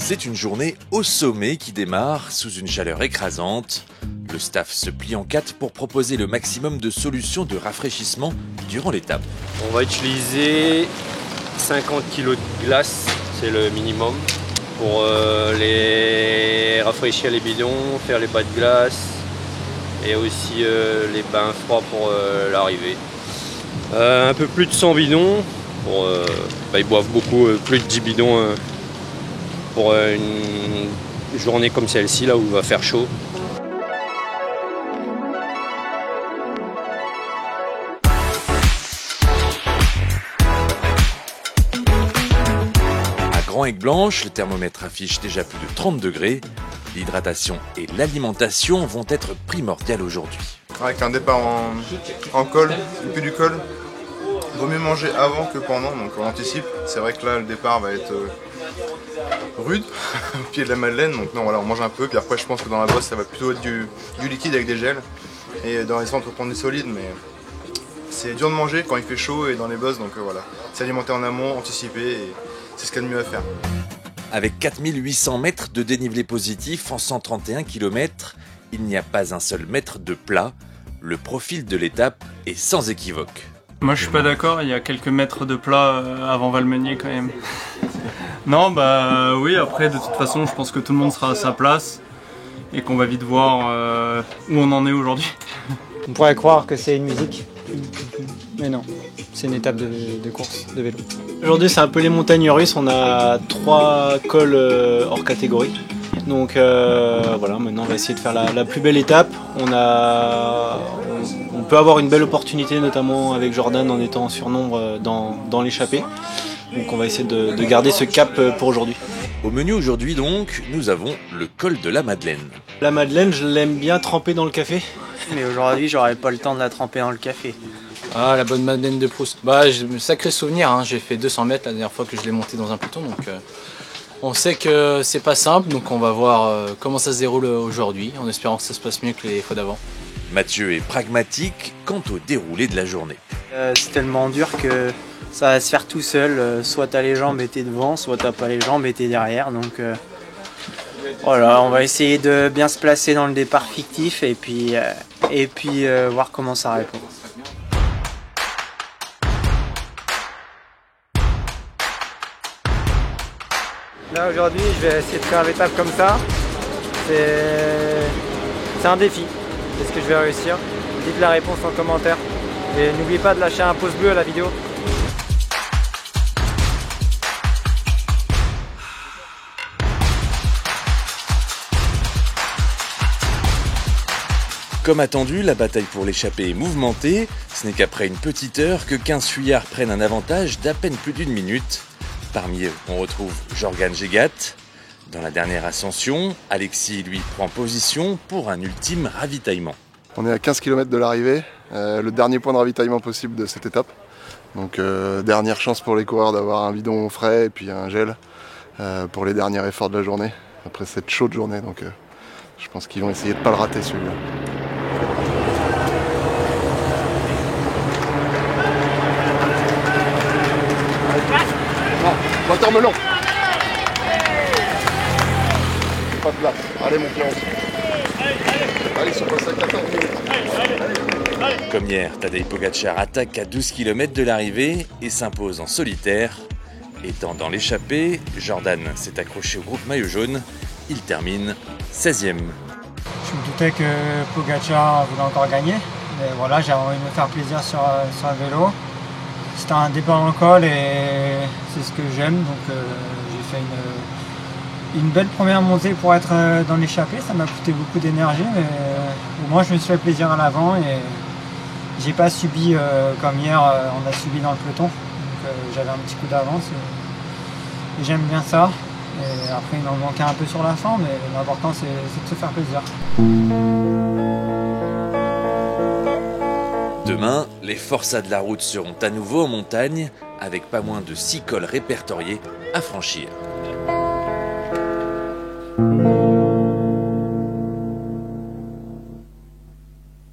C'est une journée au sommet qui démarre sous une chaleur écrasante. Le staff se plie en quatre pour proposer le maximum de solutions de rafraîchissement durant l'étape. On va utiliser 50 kg de glace, c'est le minimum, pour les rafraîchir les bidons, faire les bas de glace et aussi les bains froids pour l'arrivée. Un peu plus de 100 bidons, ils boivent beaucoup, plus de 10 bidons pour une journée comme celle-ci, là où il va faire chaud. À Grand-Aigues-Blanches, le thermomètre affiche déjà plus de 30 degrés. L'hydratation et l'alimentation vont être primordiales aujourd'hui. Avec un départ en col, et puis du col, il vaut mieux manger avant que pendant, donc on anticipe. C'est vrai que là, le départ va être rude, au pied de la Madeleine, donc non, voilà, on mange un peu, puis après je pense que dans la bosse, ça va plutôt être du liquide avec des gels, et dans les centres, on prend du solide, mais c'est dur de manger quand il fait chaud et dans les bosses, donc voilà. S'alimenter en amont, anticiper, et c'est ce qu'il y a de mieux à faire. Avec 4800 mètres de dénivelé positif en 131 km, il n'y a pas un seul mètre de plat. Le profil de l'étape est sans équivoque. Moi je suis pas d'accord, il y a quelques mètres de plat avant Valmeunier quand même. Non bah oui, après de toute façon je pense que tout le monde sera à sa place et qu'on va vite voir où on en est aujourd'hui. On pourrait croire que c'est une musique, mais non, c'est une étape de course, de vélo. Aujourd'hui c'est un peu les montagnes russes, on a 3 cols hors catégorie. Donc voilà, maintenant on va essayer de faire la plus belle étape. On peut avoir une belle opportunité, notamment avec Jordan en étant en surnombre dans l'échappée. Donc on va essayer de garder ce cap pour aujourd'hui. Au menu aujourd'hui donc, nous avons le col de la Madeleine. La Madeleine, je l'aime bien tremper dans le café. Mais aujourd'hui, j'aurais pas le temps de la tremper dans le café. Ah, la bonne Madeleine de Proust. Bah, j'ai un sacré souvenir, hein. J'ai fait 200 mètres la dernière fois que je l'ai montée dans un peloton, donc on sait que c'est pas simple, donc on va voir comment ça se déroule aujourd'hui, en espérant que ça se passe mieux que les fois d'avant. Mathieu est pragmatique quant au déroulé de la journée. C'est tellement dur que ça va se faire tout seul. Soit t'as les jambes et t'es devant, soit t'as pas les jambes et t'es derrière. Donc voilà, on va essayer de bien se placer dans le départ fictif et puis voir comment ça répond. Là aujourd'hui, je vais essayer de faire l'étape comme ça. C'est un défi. Est-ce que je vais réussir? Dites la réponse en commentaire. Et n'oubliez pas de lâcher un pouce bleu à la vidéo. Comme attendu, la bataille pour l'échappée est mouvementée. Ce n'est qu'après une petite heure que 15 fuyards prennent un avantage d'à peine plus d'1 minute. Parmi eux, on retrouve Jorgan Gégat. Dans la dernière ascension, Alexis lui prend position pour un ultime ravitaillement. On est à 15 km de l'arrivée, le dernier point de ravitaillement possible de cette étape. Donc dernière chance pour les coureurs d'avoir un bidon frais et puis un gel pour les derniers efforts de la journée, après cette chaude journée. Donc je pense qu'ils vont essayer de ne pas le rater celui-là. Moteur melon. Pas de place. Allez mon clan. Allez, ils sont passés à 14 minutes. Comme hier, Tadej Pogačar attaque à 12 km de l'arrivée et s'impose en solitaire. Étant dans l'échappée, Jordan s'est accroché au groupe maillot jaune. Il termine 16e. Je me doutais que Pogačar voulait encore gagner. Mais voilà, j'avais envie de me faire plaisir sur un vélo. C'était un départ en col et c'est ce que j'aime. Donc j'ai fait une belle première montée pour être dans l'échappée. Ça m'a coûté beaucoup d'énergie, mais au moins je me suis fait plaisir à l'avant et j'ai pas subi comme hier on a subi dans le peloton. Donc j'avais un petit coup d'avance et j'aime bien ça. Et après il m'en manquait un peu sur la fin, mais l'important c'est de se faire plaisir. Demain, les forçats de la route seront à nouveau en montagne avec pas moins de 6 cols répertoriés à franchir.